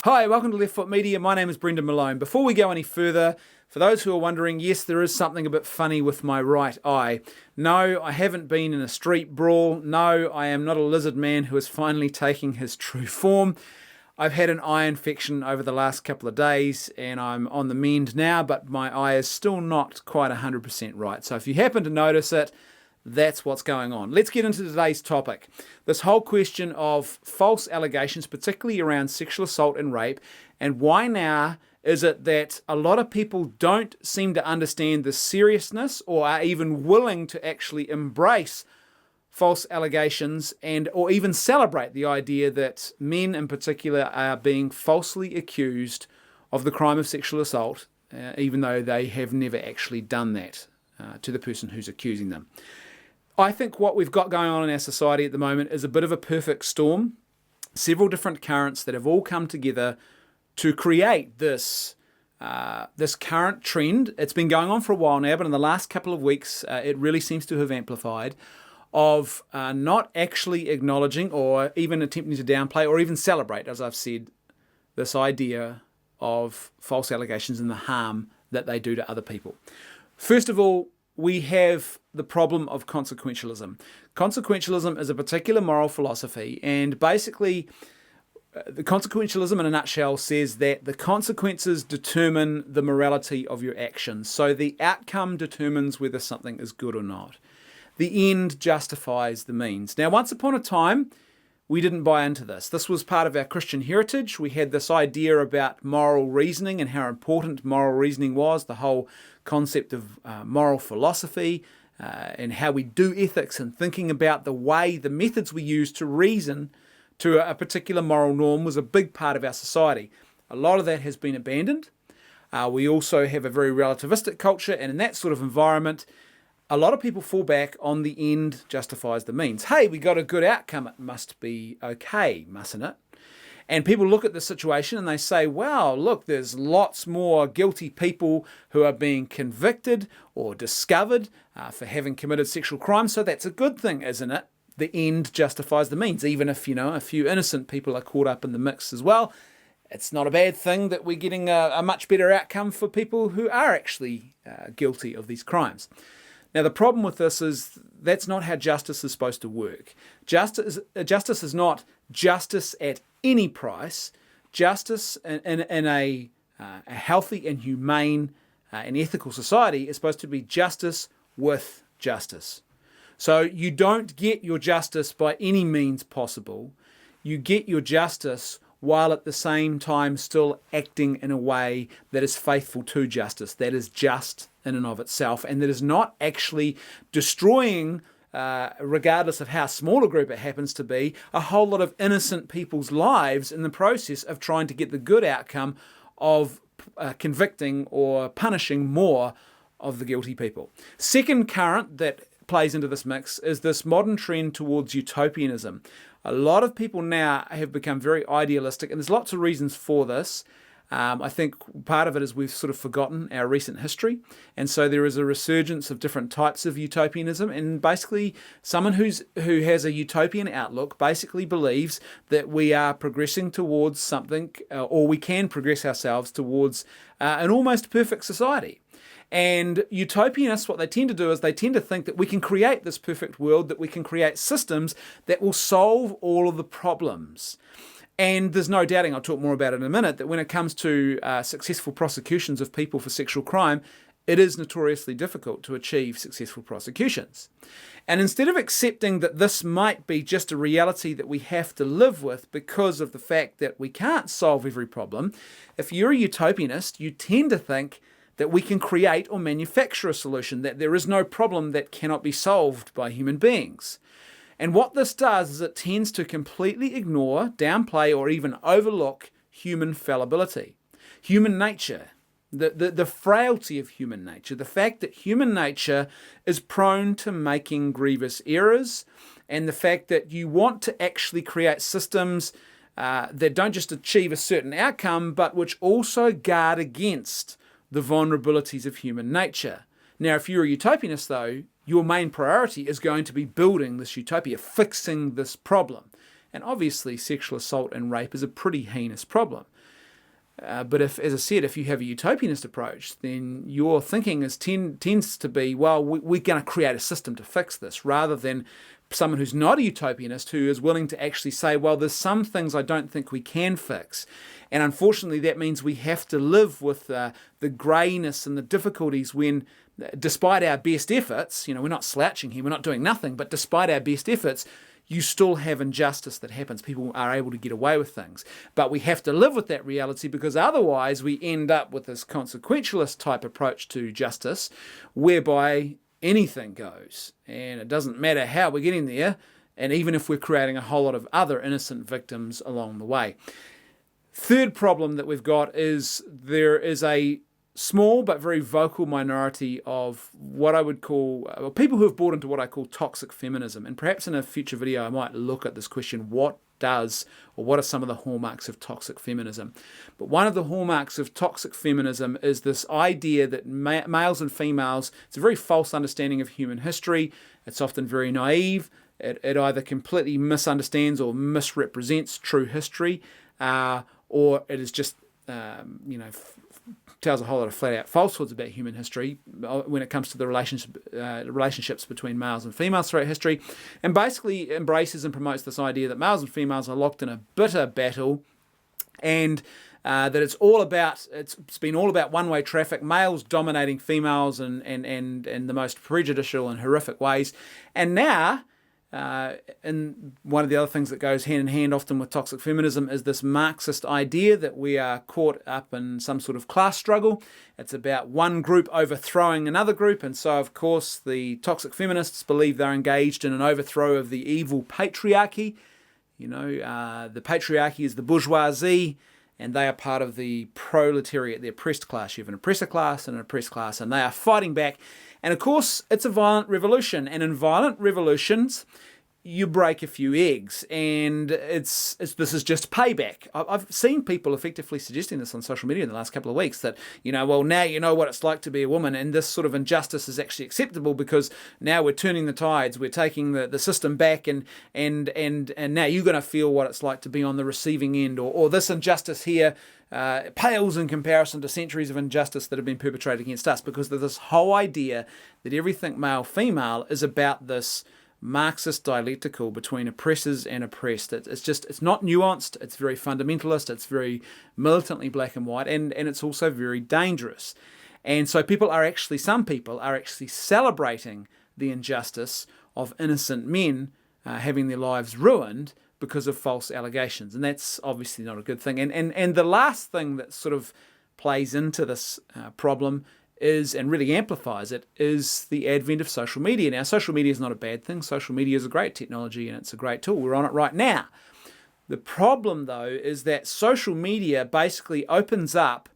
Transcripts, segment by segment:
Hi, welcome to Left Foot Media. My name is Brendan Malone. Before we go any further, for those who are wondering, yes, there is something a bit funny with my right eye. No, I haven't been in a street brawl. No, I am not a lizard man who is finally taking his true form. I've had an eye infection over the last couple of days and I'm on the mend now, but my eye is still not quite 100% right. So if you happen to notice it, that's what's going on. Let's get into today's topic. This whole question of false allegations, particularly around sexual assault and rape, and why now is it that a lot of people don't seem to understand the seriousness or are even willing to actually embrace false allegations and or even celebrate the idea that men in particular are being falsely accused of the crime of sexual assault, even though they have never actually done that to the person who's accusing them. I think what we've got going on in our society at the moment is a bit of a perfect storm. Several different currents that have all come together to create this current trend. It's been going on for a while now, but in the last couple of weeks, it really seems to have amplified, of not actually acknowledging or even attempting to downplay or even celebrate, as I've said, this idea of false allegations and the harm that they do to other people. First of all, we have the problem of consequentialism. Consequentialism is a particular moral philosophy, and basically the consequentialism in a nutshell says that the consequences determine the morality of your actions. So the outcome determines whether something is good or not. The end justifies the means. Now, once upon a time, we didn't buy into this. This was part of our Christian heritage. We had this idea about moral reasoning and how important moral reasoning was, the whole concept of moral philosophy and how we do ethics and thinking about the methods we use to reason to a particular moral norm was a big part of our society. A lot of that has been abandoned. We also have a very relativistic culture, and in that sort of environment, a lot of people fall back on the end justifies the means. Hey, we got a good outcome. It must be okay, mustn't it? And people look at the situation and they say, wow, look, there's lots more guilty people who are being convicted or discovered for having committed sexual crimes. So that's a good thing, isn't it? The end justifies the means, even if, a few innocent people are caught up in the mix as well. It's not a bad thing that we're getting a much better outcome for people who are actually guilty of these crimes. Now, the problem with this is that's not how justice is supposed to work. Justice is not justice at any price. Justice in a healthy and humane and ethical society is supposed to be justice with justice. So you don't get your justice by any means possible. You get your justice while at the same time still acting in a way that is faithful to justice, that is just in and of itself, and that is not actually destroying, regardless of how small a group it happens to be, a whole lot of innocent people's lives in the process of trying to get the good outcome of convicting or punishing more of the guilty people. Second current that plays into this mix is this modern trend towards utopianism. A lot of people now have become very idealistic, and there's lots of reasons for this. I think part of it is we've sort of forgotten our recent history, and so there is a resurgence of different types of utopianism, and basically someone who has a utopian outlook basically believes that we are progressing towards something, or we can progress ourselves towards an almost perfect society. And utopianists, what they tend to do is they tend to think that we can create this perfect world, that we can create systems that will solve all of the problems. And there's no doubting, I'll talk more about it in a minute, that when it comes to successful prosecutions of people for sexual crime, it is notoriously difficult to achieve successful prosecutions. And instead of accepting that this might be just a reality that we have to live with because of the fact that we can't solve every problem, if you're a utopianist, you tend to think that we can create or manufacture a solution, that there is no problem that cannot be solved by human beings. And what this does is it tends to completely ignore, downplay, or even overlook human fallibility, human nature, the frailty of human nature, the fact that human nature is prone to making grievous errors, and the fact that you want to actually create systems that don't just achieve a certain outcome, but which also guard against the vulnerabilities of human nature. Now, if you're a utopianist, though, your main priority is going to be building this utopia, fixing this problem. And obviously, sexual assault and rape is a pretty heinous problem. But if, as I said, if you have a utopianist approach, then your thinking tends to be, well, we're going to create a system to fix this, rather than someone who's not a utopianist who is willing to actually say, well, there's some things I don't think we can fix. And unfortunately, that means we have to live with the greyness and the difficulties when, despite our best efforts, we're not slouching here, we're not doing nothing, but despite our best efforts, you still have injustice that happens. People are able to get away with things. But we have to live with that reality, because otherwise we end up with this consequentialist type approach to justice, whereby anything goes. And it doesn't matter how we're getting there, and even if we're creating a whole lot of other innocent victims along the way. Third problem that we've got is there is a small but very vocal minority of what I would call people who have bought into what I call toxic feminism. And perhaps in a future video I might look at this question: what are some of the hallmarks of toxic feminism? But one of the hallmarks of toxic feminism is this idea that males and females, it's a very false understanding of human history. It's often very naive. It either completely misunderstands or misrepresents true history, or it is just tells a whole lot of flat-out falsehoods about human history when it comes to the relationships between males and females throughout history, and basically embraces and promotes this idea that males and females are locked in a bitter battle, and that it's been all about one-way traffic, males dominating females and the most prejudicial and horrific ways. And now, and one of the other things that goes hand in hand often with toxic feminism is this Marxist idea that we are caught up in some sort of class struggle. It's about one group overthrowing another group, and so of course the toxic feminists believe they're engaged in an overthrow of the evil patriarchy. The patriarchy is the bourgeoisie, and they are part of the proletariat, the oppressed class. You have an oppressor class and an oppressed class, and they are fighting back. And of course, it's a violent revolution. And in violent revolutions, you break a few eggs, and this is just payback. I've seen people effectively suggesting this on social media in the last couple of weeks, that, well, now you know what it's like to be a woman, and this sort of injustice is actually acceptable because now we're turning the tides, we're taking the system back, and now you're going to feel what it's like to be on the receiving end, or this injustice here pales in comparison to centuries of injustice that have been perpetrated against us, because of this whole idea that everything male-female is about this Marxist dialectical between oppressors and oppressed. It's not nuanced, it's very fundamentalist, it's very militantly black and white, and it's also very dangerous. And so some people are actually celebrating the injustice of innocent men having their lives ruined because of false allegations, and that's obviously not a good thing. And the last thing that sort of plays into this problem and really amplifies it, is the advent of social media. Now, social media is not a bad thing. Social media is a great technology and it's a great tool. We're on it right now. The problem, though, is that social media basically opens up,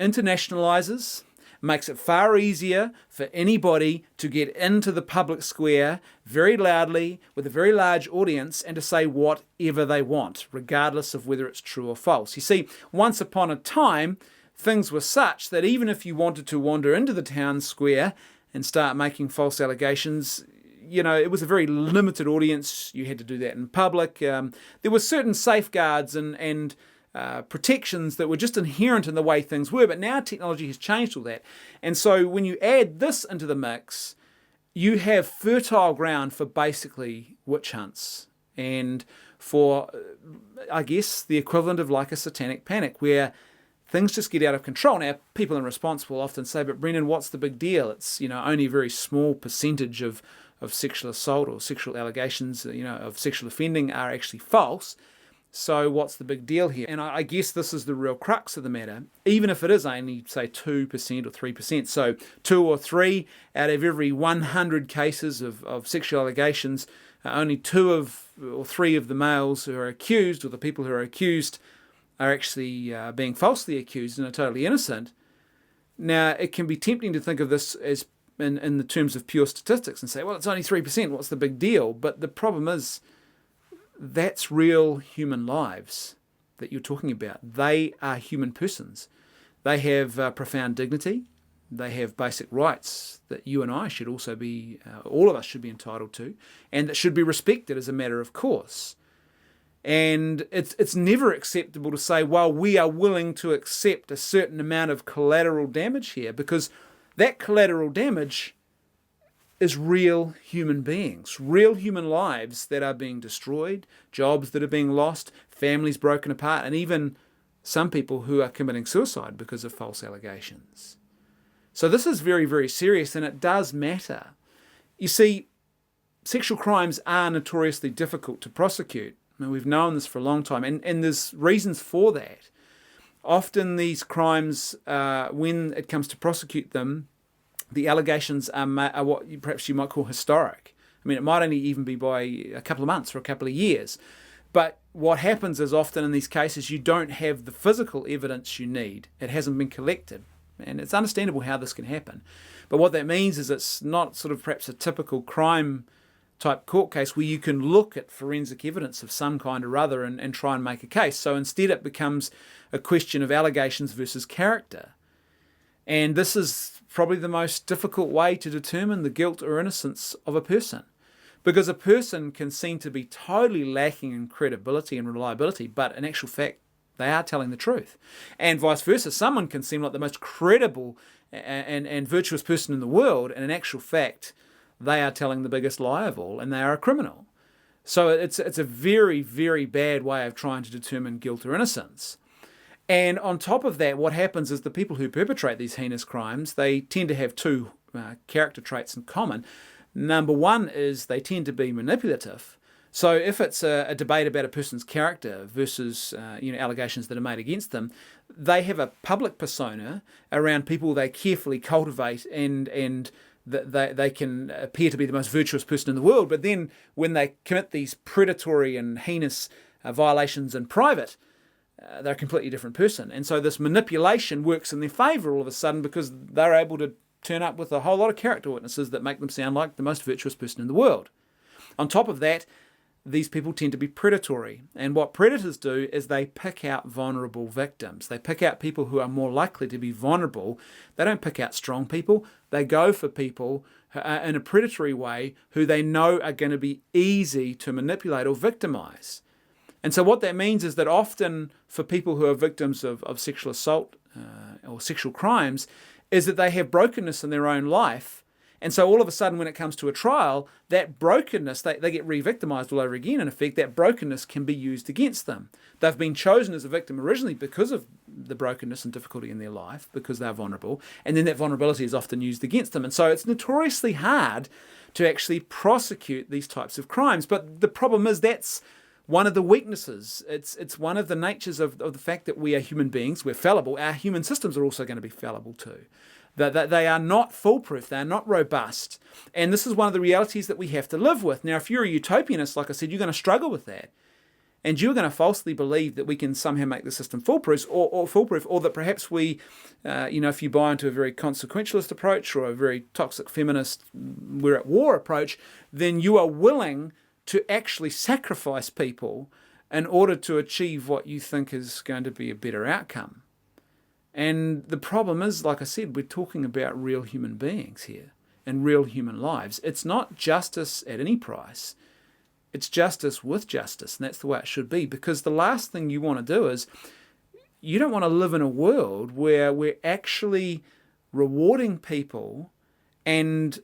internationalizes, makes it far easier for anybody to get into the public square very loudly with a very large audience and to say whatever they want, regardless of whether it's true or false. You see, once upon a time, things were such that even if you wanted to wander into the town square and start making false allegations, it was a very limited audience. You had to do that in public. There were certain safeguards and protections that were just inherent in the way things were, but now technology has changed all that. And so when you add this into the mix, you have fertile ground for basically witch hunts and for, I guess, the equivalent of like a satanic panic, where things just get out of control. Now, people in response will often say, but Brendan, what's the big deal? It's, only a very small percentage of sexual assault or sexual allegations, of sexual offending are actually false. So what's the big deal here? And I guess this is the real crux of the matter, even if it is only, say, 2% or 3%. So 2 or 3 out of every 100 cases of sexual allegations, only 2 or 3 of the males who are accused, or the people who are accused, are actually being falsely accused and are totally innocent. Now, it can be tempting to think of this as in the terms of pure statistics and say, well, it's only 3%, what's the big deal? But the problem is, that's real human lives that you're talking about. They are human persons. They have profound dignity. They have basic rights that you and I should also be, all of us should be entitled to, and that should be respected as a matter of course. And it's never acceptable to say, well, we are willing to accept a certain amount of collateral damage here, because that collateral damage is real human beings, real human lives that are being destroyed, jobs that are being lost, families broken apart, and even some people who are committing suicide because of false allegations. So this is very, very serious, and it does matter. You see, sexual crimes are notoriously difficult to prosecute. I mean, we've known this for a long time, and there's reasons for that. Often these crimes, when it comes to prosecute them, the allegations are what perhaps you might call historic. I mean, it might only even be by a couple of months or a couple of years. But what happens is often in these cases, you don't have the physical evidence you need. It hasn't been collected. And it's understandable how this can happen. But what that means is it's not sort of perhaps a typical crime type court case where you can look at forensic evidence of some kind or other and try and make a case. So instead it becomes a question of allegations versus character. And this is probably the most difficult way to determine the guilt or innocence of a person. Because a person can seem to be totally lacking in credibility and reliability, but in actual fact, they are telling the truth. And vice versa, someone can seem like the most credible and virtuous person in the world, and in actual fact, they are telling the biggest lie of all, and they are a criminal. So it's a very, very bad way of trying to determine guilt or innocence. And on top of that, what happens is the people who perpetrate these heinous crimes, they tend to have two character traits in common. Number one is they tend to be manipulative. So if it's a debate about a person's character versus allegations that are made against them, they have a public persona around people they carefully cultivate and they can appear to be the most virtuous person in the world. But then when they commit these predatory and heinous violations in private, they're a completely different person. And so this manipulation works in their favour all of a sudden because they're able to turn up with a whole lot of character witnesses that make them sound like the most virtuous person in the world. On top of that, these people tend to be predatory. And what predators do is they pick out vulnerable victims. They pick out people who are more likely to be vulnerable. They don't pick out strong people. They go for people in a predatory way who they know are going to be easy to manipulate or victimize. And so what that means is that often for people who are victims of sexual assault or sexual crimes is that they have brokenness in their own life. And so all of a sudden when it comes to a trial, that brokenness, they get re-victimized all over again. In effect, that brokenness can be used against them. They've been chosen as a victim originally because of the brokenness and difficulty in their life, because they're vulnerable. And then that vulnerability is often used against them. And so it's notoriously hard to actually prosecute these types of crimes. But the problem is that's one of the weaknesses. It's one of the natures of the fact that we are human beings. We're fallible. Our human systems are also going to be fallible too. That they are not foolproof, they are not robust. And this is one of the realities that we have to live with. Now, if you're a utopianist, like I said, you're going to struggle with that. And you're going to falsely believe that we can somehow make the system foolproof, or that perhaps we, if you buy into a very consequentialist approach or a very toxic feminist, we're at war approach, then you are willing to actually sacrifice people in order to achieve what you think is going to be a better outcome. And the problem is, like I said, we're talking about real human beings here and real human lives. It's not justice at any price. It's justice with justice, and that's the way it should be, because the last thing you want to do is you don't want to live in a world where we're actually rewarding people and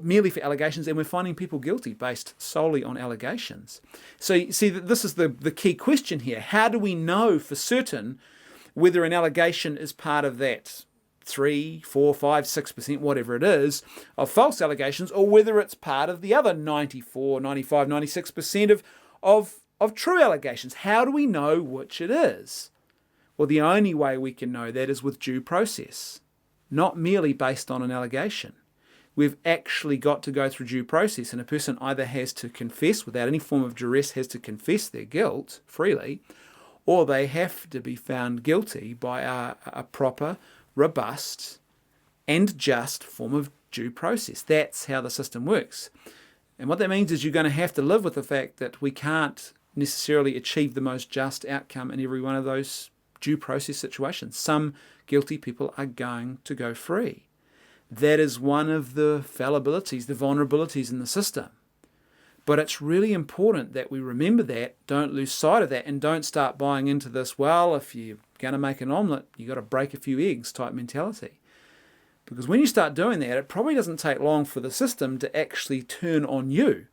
merely for allegations, and we're finding people guilty based solely on allegations. So you see that this is the key question here. How do we know for certain whether an allegation is part of that 3, 4, 5, 6%, whatever it is, of false allegations, or whether it's part of the other 94, 95, 96% of true allegations? How do we know which it is? Well, the only way we can know that is with due process, not merely based on an allegation. We've actually got to go through due process, and a person either has to confess without any form of duress, has to confess their guilt freely, or they have to be found guilty by a proper, robust, and just form of due process. That's how the system works. And what that means is you're going to have to live with the fact that we can't necessarily achieve the most just outcome in every one of those due process situations. Some guilty people are going to go free. That is one of the fallibilities, the vulnerabilities in the system. But it's really important that we remember that, don't lose sight of that, and don't start buying into this, well, if you're going to make an omelette, you've got to break a few eggs type mentality. Because when you start doing that, it probably doesn't take long for the system to actually turn on you.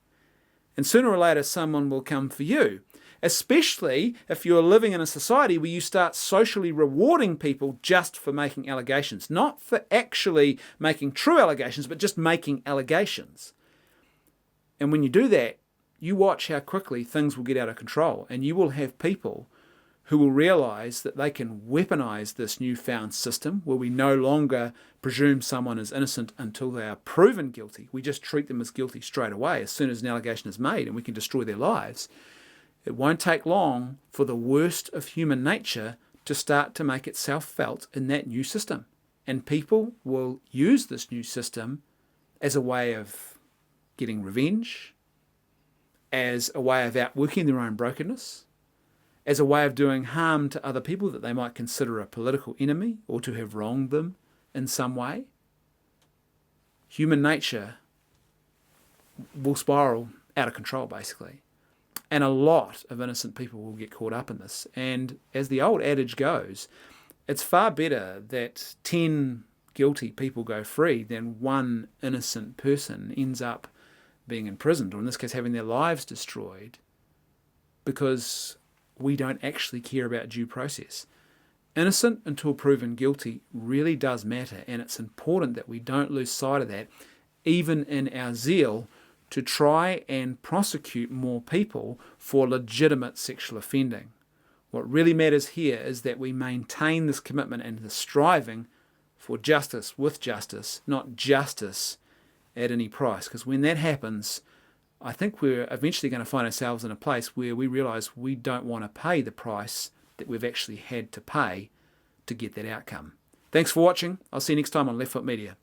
And sooner or later, someone will come for you. Especially if you're living in a society where you start socially rewarding people just for making allegations. Not for actually making true allegations, but just making allegations. And when you do that, you watch how quickly things will get out of control. And you will have people who will realize that they can weaponize this newfound system where we no longer presume someone is innocent until they are proven guilty. We just treat them as guilty straight away as soon as an allegation is made, and we can destroy their lives. It won't take long for the worst of human nature to start to make itself felt in that new system. And people will use this new system as a way of getting revenge, as a way of outworking their own brokenness, as a way of doing harm to other people that they might consider a political enemy or to have wronged them in some way. Human nature will spiral out of control, basically. And a lot of innocent people will get caught up in this. And as the old adage goes, it's far better that 10 guilty people go free than one innocent person ends up being imprisoned, or in this case having their lives destroyed, because we don't actually care about due process. Innocent until proven guilty really does matter, and it's important that we don't lose sight of that, even in our zeal to try and prosecute more people for legitimate sexual offending. What really matters here is that we maintain this commitment and the striving for justice with justice, not justice at any price. Because when that happens, I think we're eventually going to find ourselves in a place where we realise we don't want to pay the price that we've actually had to pay to get that outcome. Thanks for watching. I'll see you next time on Left Foot Media.